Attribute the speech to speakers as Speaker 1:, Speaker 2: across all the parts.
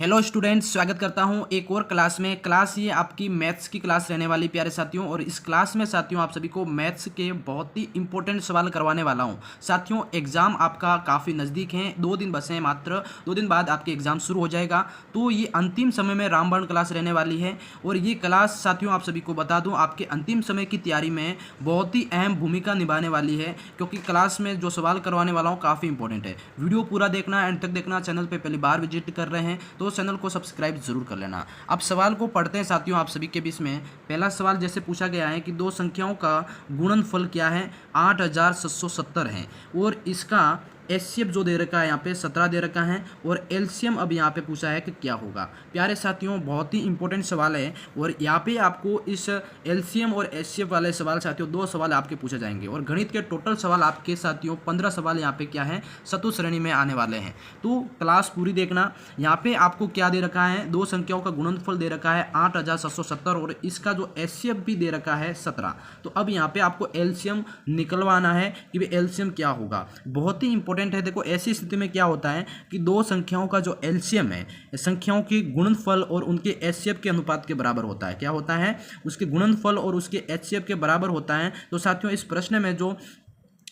Speaker 1: Hello students, स्वागत करता हूं एक और क्लास में। क्लास ये आपकी मैथ्स की क्लास रहने वाली प्यारे साथियों। और इस क्लास में साथियों आप सभी को मैथ्स के बहुत ही इंपॉर्टेंट सवाल करवाने वाला हूं। साथियों एग्ज़ाम आपका काफ़ी नज़दीक है, 2 दिन बचे हैं, मात्र 2 दिन बाद आपके एग्ज़ाम शुरू हो जाएगा। तो ये अंतिम समय में रामबाण क्लास रहने वाली है। और ये क्लास साथियों आप सभी को बता दूँ आपके अंतिम समय की तैयारी में बहुत ही अहम भूमिका निभाने वाली है, क्योंकि क्लास में जो सवाल करवाने वाला हूँ काफ़ी इंपॉर्टेंट है। वीडियो पूरा देखना, एंड तक देखना। चैनल पर पहली बार विजिट कर रहे हैं तो चैनल को सब्सक्राइब जरूर कर लेना। अब सवाल को पढ़ते हैं साथियों आप सभी के बीच में। पहला सवाल जैसे पूछा गया है कि दो संख्याओं का गुणनफल क्या है, 8770 है। और इसका एचसीएफ जो दे रखा है यहाँ पे 17 दे रखा है, और एलसीएम अब यहाँ पे पूछा है कि क्या होगा। प्यारे साथियों बहुत ही इंपॉर्टेंट सवाल है, और यहाँ पे आपको इस एलसीएम और एचसीएफ वाले सवाल साथियों 2 सवाल आपके पूछे जाएंगे। और गणित के टोटल सवाल आपके साथियों 15 सवाल यहाँ पे क्या है, चतुर्थ श्रेणी में आने वाले हैं। तो क्लास पूरी देखना। यहाँ पे आपको क्या दे रखा है, दो संख्याओं का गुणनफल दे रखा है 8770, और इसका जो एचसीएफ भी दे रखा है 17। तो अब यहाँ पे आपको एलसीएम निकलवाना है कि भाई एलसीएम क्या होगा। बहुत ही इंपॉर्टेंट है। देखो ऐसी स्थिति में क्या होता है कि दो संख्याओं का जो एलसीएम है, संख्याओं के गुणनफल और उनके एचसीएफ के अनुपात के बराबर होता है। क्या होता है, उसके गुणनफल और उसके एचसीएफ के बराबर होता है। तो साथियों इस प्रश्न में जो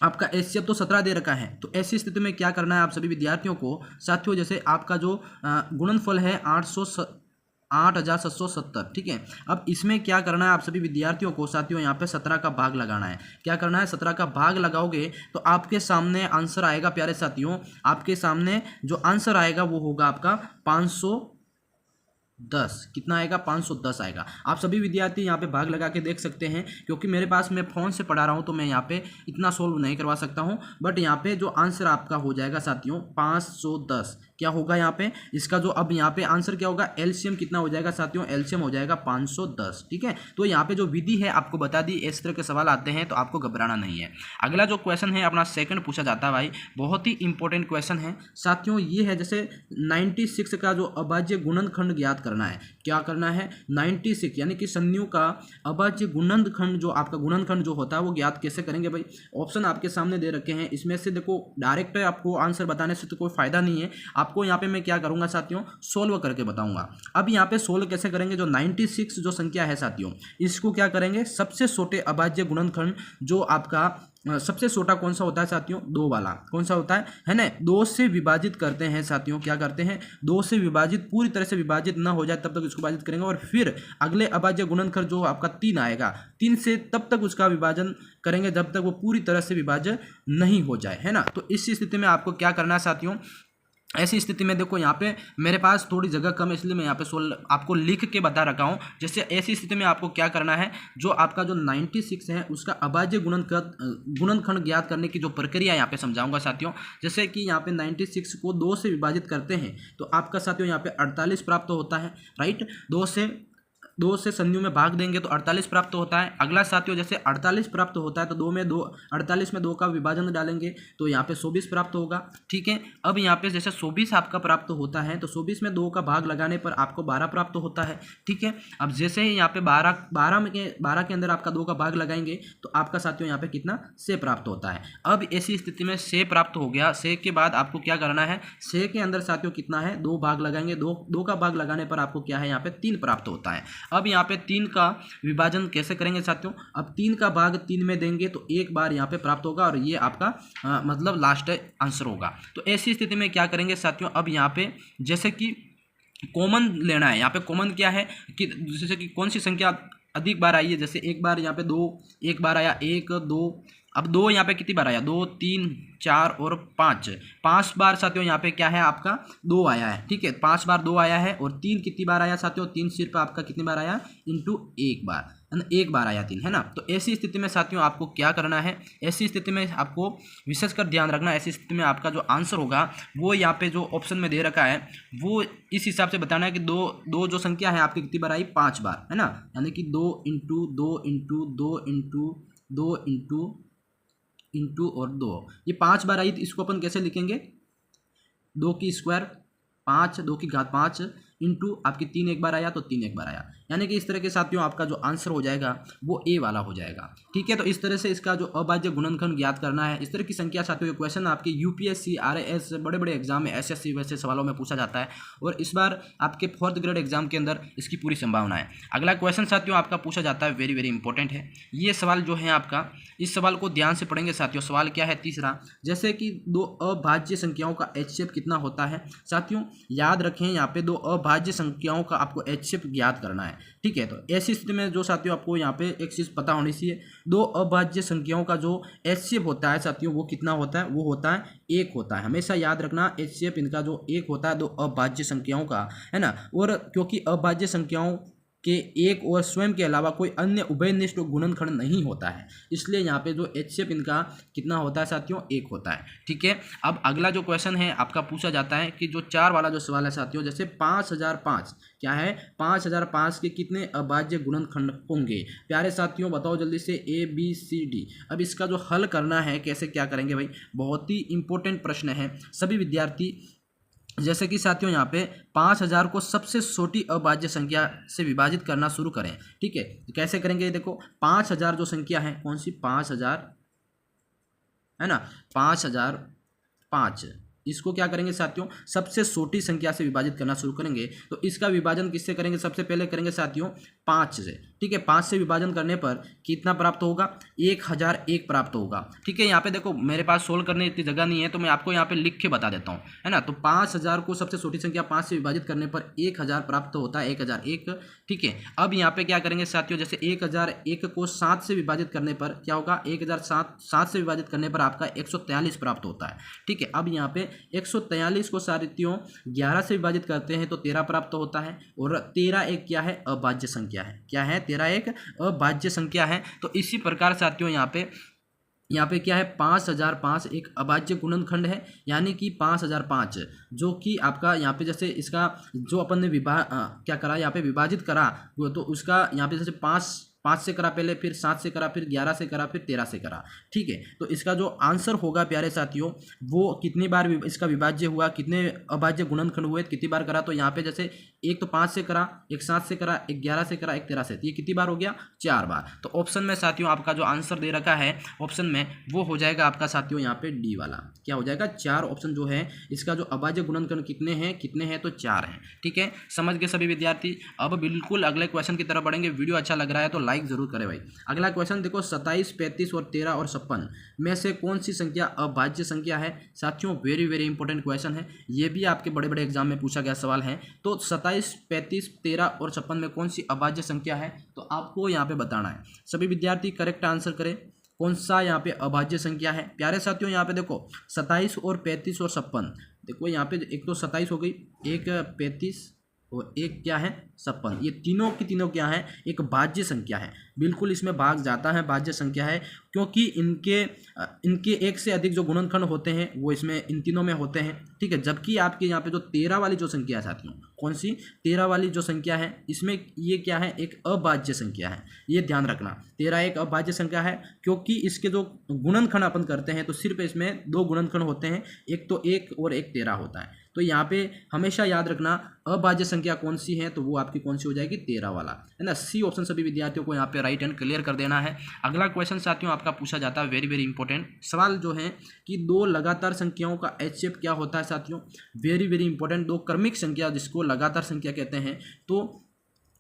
Speaker 1: आपका एचसीएफ तो 17 दे रखा है, तो ऐसी स्थिति में क्या करना है आप सभी विद्यार्थियों को साथियों, जैसे आपका जो गुणनफल है 8770, ठीक है। अब इसमें क्या करना है आप सभी विद्यार्थियों को साथियों, यहाँ पे 17 का भाग लगाना है। क्या करना है, 17 का भाग लगाओगे तो आपके सामने आंसर आएगा। प्यारे साथियों आपके सामने जो आंसर आएगा वो होगा आपका 510। कितना आएगा, 510 आएगा। आप सभी विद्यार्थी यहाँ पे भाग लगा के देख सकते हैं, क्योंकि मेरे पास मैं फ़ोन से पढ़ा रहा हूँ तो मैं यहाँ पे इतना सोल्व नहीं करवा सकता हूँ। बट यहाँ पे जो आंसर आपका हो जाएगा साथियों 510। क्या होगा यहाँ पे, इसका जो अब यहाँ पे आंसर क्या होगा, एलसीएम कितना हो जाएगा साथियों, एलसीएम हो जाएगा 510। ठीक है, तो यहाँ पे जो विधि है आपको बता दी। इस तरह के सवाल आते हैं तो आपको घबराना नहीं है। अगला जो क्वेश्चन है अपना सेकंड पूछा जाता है भाई, बहुत ही इंपॉर्टेंट क्वेश्चन है साथियों। ये है जैसे 96 का जो अभाज्य गुणनखंड ज्ञात करना है। क्या करना है, 96 यानी कि संधियों का अभाज्य गुणनखंड, जो आपका गुणनखंड जो होता है वो ज्ञात कैसे करेंगे भाई। ऑप्शन आपके सामने दे रखे हैं, इसमें से देखो डायरेक्ट आपको आंसर बताने से तो कोई फायदा नहीं है। आपको यहाँ पे मैं क्या करूंगा साथियों, सोल्व करके बताऊंगा। अब यहाँ पे सोल्व कैसे करेंगे, जो 96 जो संख्या है साथियों, इसको क्या करेंगे, सबसे छोटे अभाज्य गुणनखंड जो आपका सबसे छोटा कौन सा होता है साथियों, 2 वाला कौन सा होता है ना, 2 से विभाजित करते हैं साथियों। क्या करते हैं, 2 से विभाजित, पूरी तरह से विभाजित ना हो जाए तब तक इसको विभाजित करेंगे। और फिर अगले अभाज्य गुणनखंड जो आपका 3 आएगा, 3 से तब तक उसका विभाजन करेंगे जब तक वो पूरी तरह से विभाज्य नहीं हो जाए, है ना। तो इस स्थिति में आपको क्या करना है साथियों, ऐसी स्थिति में देखो यहाँ पे मेरे पास थोड़ी जगह कम है, इसलिए मैं यहाँ पे आपको लिख के बता रखा हूँ। जैसे ऐसी स्थिति में आपको क्या करना है, जो आपका जो 96 है उसका अभाज्य गुणनखंड ज्ञात करने की जो प्रक्रिया यहाँ पे समझाऊंगा साथियों। जैसे कि यहाँ पे 96 को 2 से विभाजित करते हैं तो आपका साथियों यहाँ पे 48 प्राप्त होता है, राइट। 2 से संधियों में भाग देंगे तो 48 प्राप्त होता है। अगला साथियों जैसे 48 प्राप्त होता है तो 48 में 2 का विभाजन डालेंगे तो यहाँ पे 24 प्राप्त होगा, ठीक है। अब यहाँ पे जैसे 24 आपका प्राप्त होता है तो 24 में 2 का भाग लगाने पर आपको 12 प्राप्त होता है, ठीक है। अब जैसे ही यहाँ पे 12 के अंदर आपका 2 का भाग लगाएंगे तो आपका साथियों यहाँ पे कितना, 6 प्राप्त होता है। अब ऐसी स्थिति में 6 प्राप्त हो गया। 6 के बाद आपको क्या करना है, 6 के अंदर साथियों कितना है, 2 भाग लगाएंगे। 2 का भाग लगाने पर आपको क्या है, यहाँ पे 3 प्राप्त होता है। अब यहाँ पे 3 का विभाजन कैसे करेंगे साथियों, अब 3 का भाग 3 में देंगे तो 1 बार यहाँ पे प्राप्त होगा, और ये आपका मतलब लास्ट आंसर होगा। तो ऐसी स्थिति में क्या करेंगे साथियों, अब यहाँ पे जैसे कि कॉमन लेना है। यहाँ पे कॉमन क्या है कि जैसे कि कौन सी संख्या अधिक बार आई है, जैसे एक बार यहाँ पे 2, एक बार आया 1 2, अब 2 यहाँ पे कितनी बार आया, 2 3 4 और 5 बार साथियों यहाँ पे क्या है आपका 2 आया है, ठीक है। 5 बार 2 आया है। और 3 कितनी बार आया साथियों, 3 सिर्फ आपका कितनी बार आया, इंटू 1 बार, है ना, 1 बार आया 3, है ना। तो ऐसी स्थिति में साथियों आपको क्या करना है, ऐसी स्थिति में आपको विशेषकर ध्यान रखना, ऐसी स्थिति में आपका जो आंसर होगा वो यहाँ पे जो ऑप्शन में दे रखा है वो इस हिसाब से बताना है कि दो जो संख्या है आपकी कितनी बार आई, 5 बार, है ना। यानी कि 2 इंटू 2 इंटू 2 इंटू 2 इंटू और 2, ये 5 बार आई। तो इसको अपन कैसे लिखेंगे, 2 की स्क्वायर 5, 2 की घात 5 इंटू आपकी 3 एक बार आया तो 3 एक बार आया। यानी कि इस तरह के साथियों आपका जो आंसर हो जाएगा वो ए वाला हो जाएगा। ठीक है, तो इस तरह से इसका जो अभाज्य गुणनखंड ज्ञात करना है। इस तरह की संख्या साथियों, क्वेश्चन आपके यूपीएससी, आरएएस, बड़े बड़े एग्जाम में, एसएससी वैसे सवालों में पूछा जाता है और इस बार आपके 4th ग्रेड एग्जाम के अंदर इसकी पूरी संभावना है। अगला क्वेश्चन साथियों आपका पूछा जाता है, वेरी वेरी इंपॉर्टेंट है ये सवाल जो है आपका। इस सवाल को ध्यान से पढ़ेंगे साथियों। सवाल क्या है, तीसरा, जैसे कि दो अभाज्य संख्याओं का HCF कितना होता है। साथियों याद रखें, यहाँ पे दो अभाज्य संख्याओं का आपको HCF ज्ञात करना है। ठीक है, तो ऐसी स्थिति में जो साथियों आपको यहाँ पे एक चीज़ पता होनी चाहिए, दो अभाज्य संख्याओं का जो HCF होता है साथियों वो कितना होता है, वो होता है 1 होता है। हमेशा याद रखना HCF इनका जो 1 होता है दो अभाज्य संख्याओं का, है ना। और क्योंकि अभाज्य संख्याओं के एक और स्वयं के अलावा कोई अन्य उभयनिष्ठ गुणनखंड नहीं होता है, इसलिए यहाँ पे जो HCF इनका कितना होता है साथियों, 1 होता है। ठीक है, अब अगला जो क्वेश्चन है आपका पूछा जाता है कि जो 4 वाला जो सवाल है साथियों, जैसे 5005 क्या है, 5005 के कितने अभाज्य गुणनखंड होंगे। प्यारे साथियों बताओ जल्दी से, ABCD। अब इसका जो हल करना है, कैसे क्या करेंगे भाई, बहुत ही इंपॉर्टेंट प्रश्न है सभी विद्यार्थी। जैसे कि साथियों यहाँ पे 5000 को सबसे छोटी अभाज्य संख्या से विभाजित करना शुरू करें। ठीक है, कैसे करेंगे, देखो 5000 जो संख्या है, कौन सी, 5000 है ना, 5005, इसको क्या करेंगे साथियों, सबसे छोटी संख्या से विभाजित करना शुरू करेंगे। तो इसका विभाजन किससे करेंगे, सबसे पहले करेंगे साथियों 5 से। ठीक है, 5 से विभाजन करने पर कितना प्राप्त होगा, 1001 प्राप्त होगा। ठीक है, यहाँ पे देखो मेरे पास सोल्व करने इतनी जगह नहीं है तो मैं आपको यहाँ पे लिख के बता देता हूँ, है ना। तो 5000 को सबसे छोटी संख्या 5 से विभाजित करने पर 1000 प्राप्त होता है, 1001। ठीक है, अब यहाँ पे क्या करेंगे साथियों, जैसे 1001 को 7 से विभाजित करने पर क्या होगा, 1007 से विभाजित करने पर आपका 143 प्राप्त होता है। ठीक है, अब यहाँ पे 143 को साथियों 11 से विभाजित करते हैं तो 13 प्राप्त होता है। और 13 एक क्या है, अभाज्य संख्या है। क्या है, 13 एक अभाज्य संख्या है। तो इसी प्रकार साथियों यहाँ पे क्या है, 5005 एक अभाज्य गुणनखंड है, यानी कि 5005 जो कि आपका यहाँ पे जैसे इसका जो अपन ने क्या करा, यहाँ पे विभाजित करा, तो उसका यहाँ पे जैसे 5 से करा पहले, फिर 7 से करा, फिर 11 से करा, फिर 13 से करा। ठीक है, तो इसका जो आंसर होगा प्यारे साथियों, वो कितनी बार इसका विभाज्य हुआ, कितने अभाज्य गुणनखंड हुए, कितनी बार करा। तो यहाँ पे जैसे एक तो 5 से करा, एक 7 से करा, एक 11 से करा, एक 13 से, ये कितनी बार हो गया, 4 बार। तो ऑप्शन में साथियों आपका जो आंसर दे रखा है ऑप्शन में, वो हो जाएगा आपका साथियों यहाँ पे डी वाला। क्या हो जाएगा, 4 ऑप्शन जो है इसका जो अभाज्य गुणनखंड कितने हैं तो 4 हैं। ठीक है, समझ गए सभी विद्यार्थी। अब बिल्कुल अगले क्वेश्चन की तरफ बढ़ेंगे। वीडियो अच्छा लग रहा है तो लाइक जरूर करें भाई। अगला क्वेश्चन देखो, 27, 35 और 13 और 56 में से कौन सी संख्या अभाज्य संख्या है। साथियों वेरी वेरी इंपॉर्टेंट क्वेश्चन है, ये भी आपके बड़े बड़े एग्जाम में पूछा गया सवाल है। तो 27, 35, 13 और 56 में कौन सी अभाज्य संख्या है, तो आपको यहाँ पे बताना है। सभी विद्यार्थी करेक्ट आंसर करें, कौन सा यहाँ पे अभाज्य संख्या है। प्यारे साथियों यहाँ पे देखो 27 और 35 और 56, देखो यहाँ पे एक तो 27 हो गई, एक 35 और एक क्या है 56, ये तीनों की तीनों क्या है, एक भाज्य संख्या है। बिल्कुल इसमें भाग जाता है, भाज्य संख्या है, क्योंकि इनके एक से अधिक जो गुणनखंड होते हैं वो इसमें इन तीनों में होते हैं। ठीक है, जबकि आपके यहाँ पे जो 13 वाली जो संख्या है साथियों, कौन सी 13 वाली जो संख्या है, इसमें ये क्या है, एक अभाज्य संख्या है। ये ध्यान रखना, 13 एक अभाज्य संख्या है, क्योंकि इसके जो गुणनखंड अपन करते हैं तो सिर्फ इसमें 2 गुणनखंड होते हैं, एक तो 1 और एक 13 होता है। तो यहाँ पे हमेशा याद रखना अभाज्य संख्या कौन सी है, तो वो आपकी कौन सी हो जाएगी, 13 वाला, है ना। सी ऑप्शन सभी विद्यार्थियों को यहाँ पे राइट एंड क्लियर कर देना है। अगला क्वेश्चन साथियों आपका पूछा जाता है, वेरी वेरी इंपॉर्टेंट सवाल जो है कि 2 लगातार संख्याओं का HCF क्या होता है साथियों। वेरी वेरी इंपॉर्टेंट, 2 क्रमिक संख्या जिसको लगातार संख्या कहते हैं। तो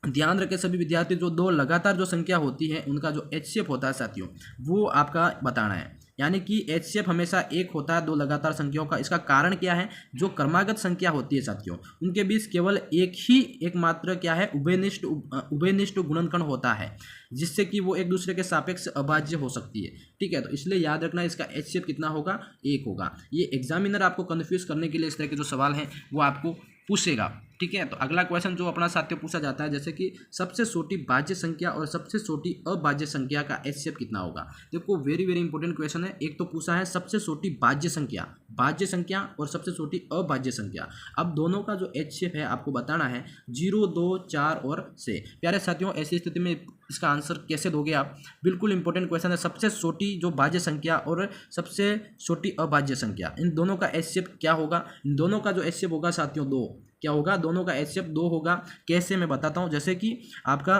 Speaker 1: ध्यान रखें सभी विद्यार्थी, जो 2 लगातार जो संख्या होती है उनका जो HCF होता है साथियों, वो आपका बताना है। यानी कि HCF हमेशा 1 होता है 2 लगातार संख्याओं का। इसका कारण क्या है, जो क्रमागत संख्या होती है साथियों, उनके बीच केवल एकमात्र क्या है, उभयनिष्ठ गुणनखंड होता है, जिससे कि वो एक दूसरे के सापेक्ष अभाज्य हो सकती है। ठीक है, तो इसलिए याद रखना इसका HCF कितना होगा, 1 होगा। ये एग्जामिनर आपको कन्फ्यूज करने के लिए इस तरह के जो सवाल हैं वो आपको पूछेगा। ठीक है, तो अगला क्वेश्चन जो अपना साथियों पूछा जाता है, जैसे कि सबसे छोटी भाज्य संख्या और सबसे छोटी अभाज्य संख्या का HCF कितना होगा। देखो वेरी वेरी इंपॉर्टेंट क्वेश्चन है। एक तो पूछा है सबसे छोटी भाज्य संख्या और सबसे छोटी अभाज्य संख्या। अब दोनों का जो HCF है आपको बताना है 0, 2, 4 और 6। प्यारे साथियों ऐसी स्थिति में इसका आंसर कैसे दोगे आप, बिल्कुल इंपॉर्टेंट क्वेश्चन है। सबसे छोटी जो भाज्य संख्या और सबसे छोटी अभाज्य संख्या, इन दोनों का HCF क्या होगा। इन दोनों का जो HCF होगा साथियों 2, क्या होगा, दोनों का एचसीएफ 2 होगा। कैसे, मैं बताता हूँ। जैसे कि आपका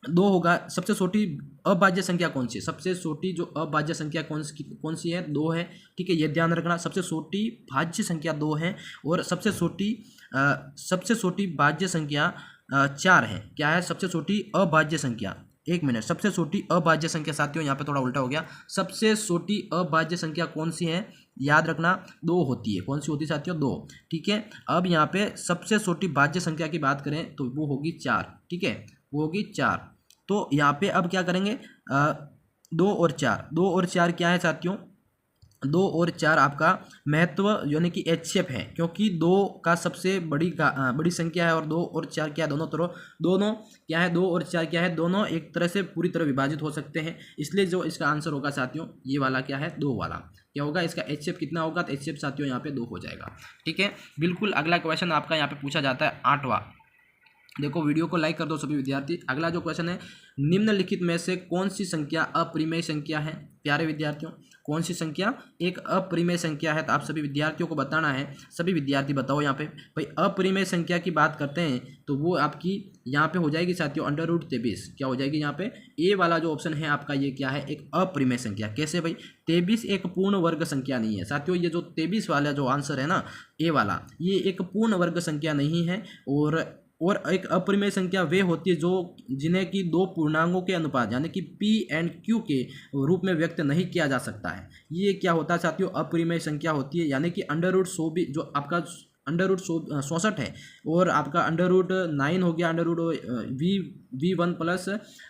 Speaker 1: 2 होगा, सबसे छोटी अभाज्य संख्या कौन सी है, सबसे छोटी जो अभाज्य संख्या कौन सी है, 2 है, ठीक है, ये ध्यान रखना। सबसे छोटी भाज्य संख्या 2 है और सबसे छोटी भाज्य संख्या 4 है। क्या है सबसे छोटी अभाज्य संख्या, एक मिनट, सबसे छोटी अभाज्य संख्या साथियों, यहाँ पे थोड़ा उल्टा हो गया। सबसे छोटी अभाज्य संख्या कौन सी है, याद रखना 2 होती है। कौन सी होती है साथियों, 2, ठीक है। अब यहाँ पे सबसे छोटी भाज्य संख्या की बात करें तो वो होगी 4, ठीक है, वो होगी 4। तो यहाँ पे अब क्या करेंगे, 2 और 4, 2 और 4 क्या है साथियों, 2 और 4 आपका महत्व यानी कि एचसीएफ है, क्योंकि 2 का सबसे बड़ी संख्या है और 2 और 4 क्या है, दोनों क्या है, 2 और 4 क्या है, दोनों एक तरह से पूरी तरह विभाजित हो सकते हैं। इसलिए जो इसका आंसर होगा साथियों, ये वाला क्या है, 2 वाला। क्या होगा, इसका एचसीएफ कितना होगा, तो एचसीएफ साथियों यहाँ पे 2 हो जाएगा, ठीक है, बिल्कुल। अगला क्वेश्चन आपका यहाँ पे पूछा जाता है 8वां। देखो, वीडियो को लाइक कर दो सभी विद्यार्थी। अगला जो क्वेश्चन है, निम्नलिखित में से कौन सी संख्या अपरिमेय संख्या है। प्यारे विद्यार्थियों, कौन सी संख्या एक अपरिमेय संख्या है, तो आप सभी विद्यार्थियों को बताना है। सभी विद्यार्थी बताओ यहाँ पे। भाई अपरिमेय संख्या की बात करते हैं तो वो आपकी यहाँ पे हो जाएगी साथियों √23। क्या हो जाएगी यहाँ पे, ए वाला जो ऑप्शन है आपका, ये क्या है, एक अपरिमेय संख्या। कैसे भाई, 23 एक पूर्ण वर्ग संख्या नहीं है साथियों। ये जो 23 वाला जो आंसर है ना, ए वाला, ये एक पूर्ण वर्ग संख्या नहीं है। और एक अपरिमेय संख्या वे होती है जो जिन्हें कि 2 पूर्णांकों के अनुपात यानी कि P एंड Q के रूप में व्यक्त नहीं किया जा सकता है। ये क्या होता है साथियों, अपरिमेय संख्या होती है। यानी कि √100 भी जो आपका √64 है और आपका √9 हो गया, √v1 प्लस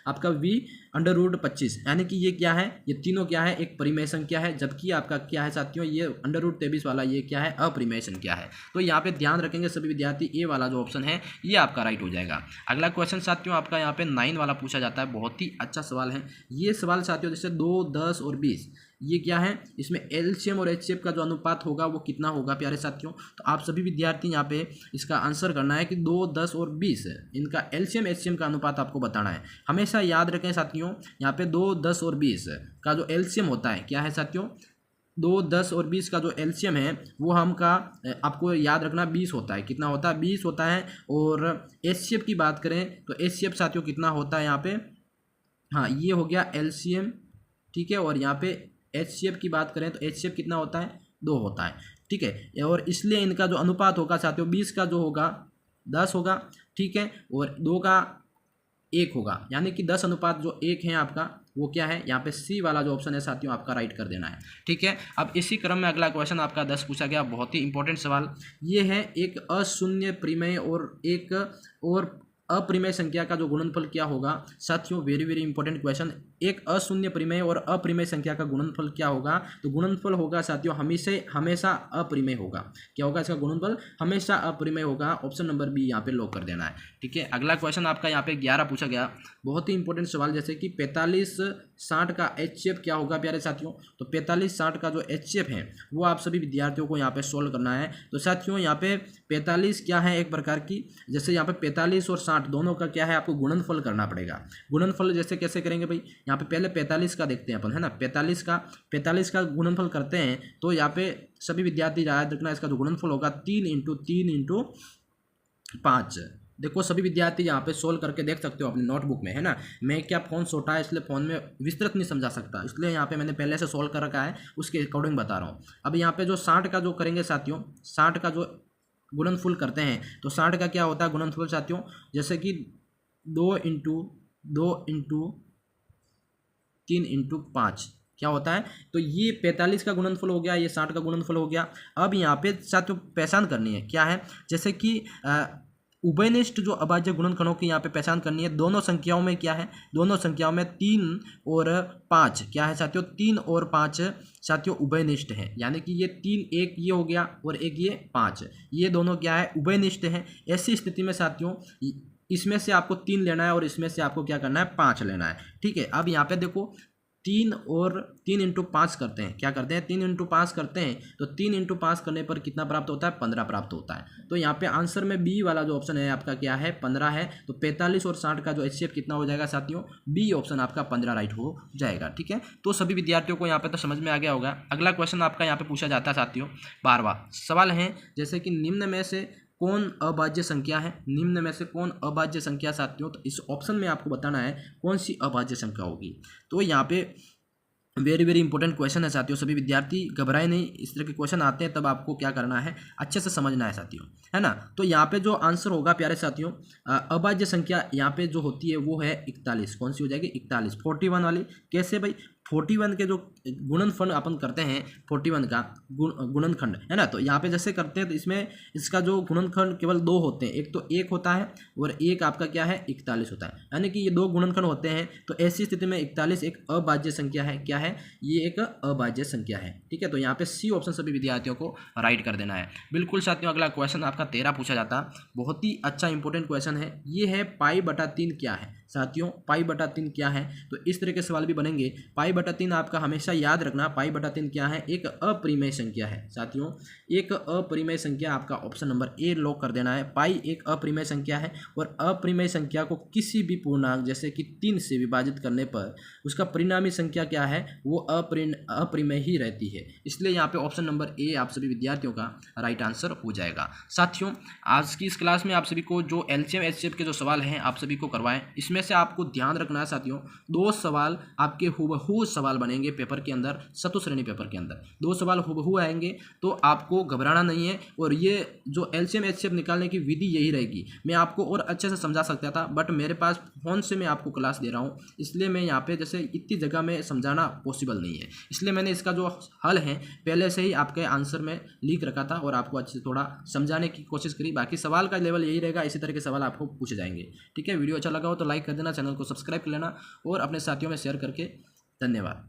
Speaker 1: आपका v√25, यानी कि ये क्या है, ये तीनों क्या है, एक परिमेय संख्या है। जबकि आपका क्या है साथियों, ये √23 वाला ये क्या है, अपरिमेय संख्या है। तो यहाँ पे ध्यान रखेंगे सभी विद्यार्थी, ए वाला जो ऑप्शन है ये आपका राइट हो जाएगा। अगला क्वेश्चन साथियों आपका यहाँ पे 9 वाला पूछा जाता है। बहुत ही अच्छा सवाल है ये सवाल साथियों। जैसे 2, 10 और 20, ये क्या है, इसमें एलसीएम और एचसीएफ का जो अनुपात होगा वो कितना होगा प्यारे साथियों। तो आप सभी विद्यार्थी यहाँ पे इसका आंसर करना है कि 2, 10 और 20 इनका एलसीएम एचसीएम का अनुपात आपको बताना है। हमेशा याद रखें साथियों, यहाँ पे 2, 10 और 20 का जो एलसीएम होता है, क्या है साथियों, 2, 10 और 20 का जो एलसीएम है वो आपको याद रखना 20 होता है। कितना होता है, 20 होता है। और एचसीएफ की बात करें तो एचसीएफ साथियों कितना होता है यहाँ पे, हाँ ये हो गया एलसीएम, ठीक है। और यहाँ पे एचसीएफ की बात करें तो एचसीएफ कितना होता है, 2 होता है, ठीक है। और इसलिए इनका जो अनुपात होगा साथियों, 20 का जो होगा 10 होगा, ठीक है, और 2 का 1 होगा, यानी कि 10 अनुपात जो 1 है आपका वो क्या है, यहाँ पे सी वाला जो ऑप्शन है साथियों आपका राइट कर देना है, ठीक है। अब इसी क्रम में अगला क्वेश्चन आपका 10 पूछा गया, बहुत ही इंपॉर्टेंट सवाल ये है। एक अशून्य परिमेय और अपरिमेय संख्या का जो गुणनफल क्या होगा साथियों, वेरी वेरी इंपॉर्टेंट क्वेश्चन। एक अशून्य परिमेय और अपरिमेय संख्या का गुणनफल क्या होगा, तो गुणनफल होगा साथियों हमेशा अपरिमेय होगा। क्या होगा इसका गुणनफल, हमेशा अपरिमेय होगा। ऑप्शन नंबर बी यहाँ पे लॉक कर देना है, ठीक है। अगला क्वेश्चन आपका यहाँ पे 11 पूछा गया, बहुत ही इंपॉर्टेंट सवाल। जैसे कि 45-60 का एचसीएफ क्या होगा प्यारे साथियों, तो 45-60 का जो एचसीएफ है वो आप सभी विद्यार्थियों को यहाँ पे सोल्व करना है। तो साथियों यहाँ पे 45 क्या है, एक प्रकार की, जैसे यहाँ पे 45 और 60 दोनों का क्या है, आपको गुणनफल करना पड़ेगा। गुणनफल जैसे कैसे करेंगे भाई, यहाँ पे पहले 45 का देखते हैं अपन, है ना। 45 का गुणनफल करते हैं तो यहाँ पे सभी विद्यार्थी याद रखना, इसका जो गुणनफल होगा 3 × 3 × 5। देखो सभी विद्यार्थी यहाँ पे सोल्व करके देख सकते हो अपनी नोटबुक में, है ना। मैं क्या फ़ोन छोटा है इसलिए फ़ोन में विस्तृत नहीं समझा सकता, इसलिए यहाँ पे मैंने पहले से सोल्व कर रखा है, उसके अकॉर्डिंग बता रहा हूँ। अब यहाँ पे जो 60 का जो करेंगे साथियों, 60 का जो गुणनफल करते हैं तो 60 का क्या होता है गुणनफल साथियों, जैसे कि 2 × 3 × 5 क्या होता है, तो ये 45 का गुणनफल हो गया, ये 60 का गुणनफल हो गया। अब यहाँ पे साथियों पहचान करनी है, क्या है, जैसे कि उभयनिष्ठ जो अभाज्य गुणनखंडों की यहाँ पे पहचान करनी है। दोनों संख्याओं में क्या है, दोनों संख्याओं में 3 और 5 क्या है साथियों, 3 और 5 साथियों उभयनिष्ठ है, यानी कि ये 3 एक ये हो गया और एक ये 5, ये दोनों क्या है, उभयनिष्ठ है। ऐसी स्थिति में साथियों इसमें से आपको 3 लेना है और इसमें से आपको क्या करना है, 5 लेना है, ठीक है। अब यहाँ पे देखो 3 × 5 करते हैं, क्या करते हैं, 3 × 5 करते हैं, तो 3 × 5 करने पर कितना प्राप्त होता है, 15 प्राप्त होता है। तो यहाँ पे आंसर में बी वाला जो ऑप्शन है आपका क्या है, 15 है। तो 45 और 60 का जो एचसीएफ कितना हो जाएगा साथियों, बी ऑप्शन आपका 15 राइट हो जाएगा, ठीक है। तो सभी विद्यार्थियों को यहाँ पे तो समझ में आ गया होगा। अगला क्वेश्चन आपका यहाँ पे पूछा जाता है साथियों 12वां सवाल है, जैसे कि निम्न में से कौन अभाज्य संख्या है, निम्न में से कौन अभाज्य संख्या साथियों, तो इस ऑप्शन में आपको बताना है कौन सी अभाज्य संख्या होगी। तो यहाँ पे वेरी वेरी इंपॉर्टेंट क्वेश्चन है साथियों, सभी विद्यार्थी घबराए नहीं, इस तरह के क्वेश्चन आते हैं तब आपको क्या करना है, अच्छे से समझना है साथियों, है ना। तो यहाँ पे जो आंसर होगा प्यारे साथियों, अभाज्य संख्या यहाँ पे जो होती है वो है 41। कौन सी हो जाएगी, 41, 41 वाली। कैसे भाई, 41 के जो गुणनफल अपन करते हैं, 41 का गुणनखंड, है ना। तो यहाँ पे जैसे करते हैं तो इसमें इसका जो गुणनखंड केवल दो होते हैं, एक तो 1 होता है और एक आपका क्या है, 41 होता है, यानी कि ये दो गुणनखंड होते हैं। तो ऐसी स्थिति में 41 एक अभाज्य संख्या है। क्या है, ये एक अभाज्य संख्या है, ठीक है। तो यहाँ पे सी ऑप्शन सभी विद्यार्थियों को राइट कर देना है। बिल्कुल साथियों, अगला क्वेश्चन आपका 13 पूछा जाता, बहुत ही अच्छा इंपॉर्टेंट क्वेश्चन है। ये है π/3 क्या है साथियों, π/3 क्या है। तो इस तरह के सवाल भी बनेंगे। π/3 आपका हमेशा याद रखना, π/3 क्या है, एक अपरिमेय संख्या है साथियों, एक अपरिमेय संख्या। आपका ऑप्शन नंबर ए लॉक कर देना है। पाई एक अपरिमेय संख्या है और अपरिमेय संख्या को किसी भी पूर्णांक जैसे कि 3 से विभाजित करने पर उसका परिणामी संख्या क्या है, वो अपरिमेय ही रहती है। इसलिए यहाँ पे ऑप्शन नंबर ए आप सभी विद्यार्थियों का राइट आंसर हो जाएगा। साथियों, आज की इस क्लास में आप सभी को जो एलसीएम एचसीएफ के जो सवाल हैं आप सभी को करवाएं, इसमें से आपको ध्यान रखना है साथियों, 2 सवाल आपके हुबहू सवाल बनेंगे पेपर के अंदर, चतुश्रेणी पेपर के अंदर 2 सवाल हुबहू आएंगे। तो आपको घबराना नहीं है, और ये जो एलसीएम एचसीएफ निकालने की विधि यही रहेगी। मैं आपको और अच्छे से समझा सकता था, बट मेरे पास फोन से मैं आपको क्लास दे रहा हूँ, इसलिए मैं यहाँ पे जैसे इतनी जगह में समझाना पॉसिबल नहीं है, इसलिए मैंने इसका जो हल है पहले से ही आपके आंसर में लिख रखा था और आपको अच्छे से थोड़ा समझाने की कोशिश करी। बाकी सवाल का लेवल यही रहेगा, इसी तरह के सवाल आपको पूछे जाएंगे, ठीक है। वीडियो अच्छा लगा हो तो लाइक कर देना, चैनल को सब्सक्राइब कर लेना और अपने साथियों में शेयर करके। धन्यवाद।